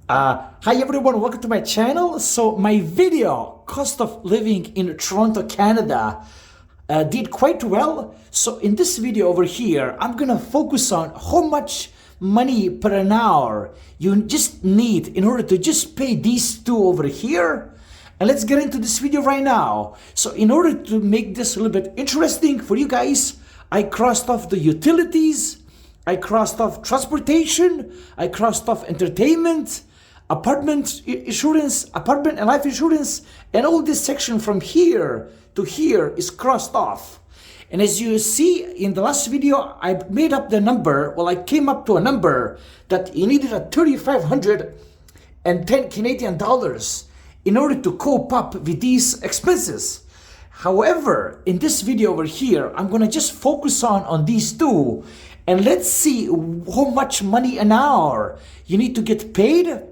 Hi everyone, welcome to my channel. So my video, cost of living in Toronto, Canada, did quite well. So in this video over here, I'm gonna focus on how much money per an hour you just need in order to just pay these two over here. And let's get into this video right now. So in order to make this a little bit interesting for you guys, I crossed off the utilities, I crossed off transportation, I crossed off entertainment, apartment insurance, apartment and life insurance, and all this section from here to here is crossed off. And as you see in the last video, I made up the number. Well, I came up to a number that you needed a 3,510 Canadian dollars in order to cope up with these expenses. However, in this video over here, I'm gonna just focus on these two, and let's see how much money an hour you need to get paid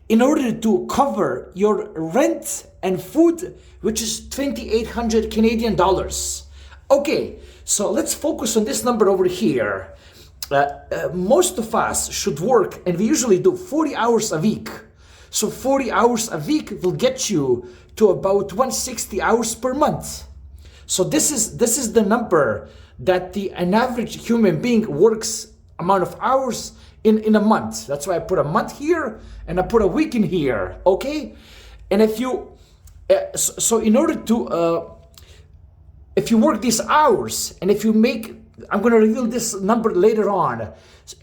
in order to cover your rent and food, which is 2,800 Canadian dollars. Okay, so let's focus on this number over here. Most of us should work, and we usually do 40 hours a week. So 40 hours a week will get you to about 160 hours per month. So this is the number that an average human being works amount of hours in a month. That's why I put a month here and I put a week in here, okay? And if you, so in order to, if you work these hours and if you make, I'm gonna reveal this number later on.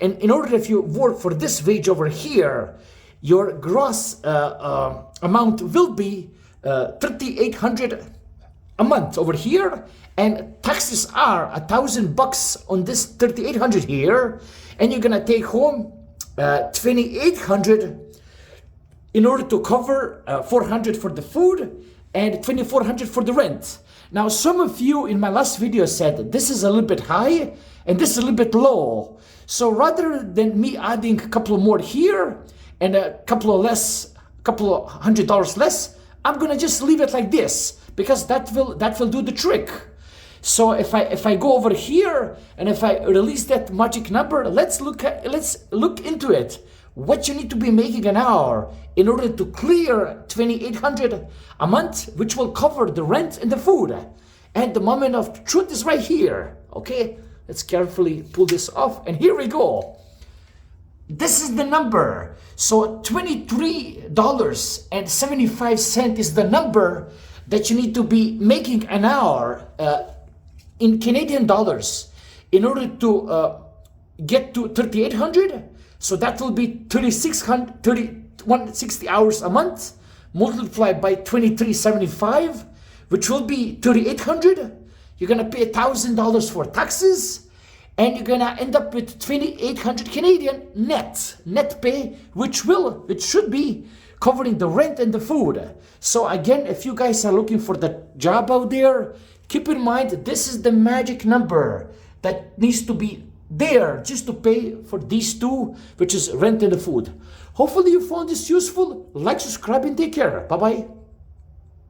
And in order, if you work for this wage over here, your gross amount will be 3,800 a month over here, and taxes are $1,000 on this 3,800 here, and you're gonna take home 2,800 in order to cover 400 for the food and 2,400 for the rent. Now, some of you in my last video said this is a little bit high and this is a little bit low. So rather than me adding a couple more here and a couple of $100 less, I'm gonna just leave it like this because that will do the trick. So if I go over here and if I release that magic number, let's look into it. What you need to be making an hour in order to clear 2,800 a month, which will cover the rent and the food. And the moment of truth is right here. Okay, let's carefully pull this off, and here we go. This is the number. So $23.75 is the number that you need to be making an hour in Canadian dollars in order to get to 3,800. So that will be 160 hours a month multiplied by 23.75, which will be 3,800. You're gonna pay $1,000 for taxes, and you're gonna end up with 2,800 Canadian net pay, which should be covering the rent and the food. So again, if you guys are looking for the job out there, keep in mind this is the magic number that needs to be there just to pay for these two, which is rent and the food. Hopefully you found this useful. Like, subscribe, and take care. Bye-bye.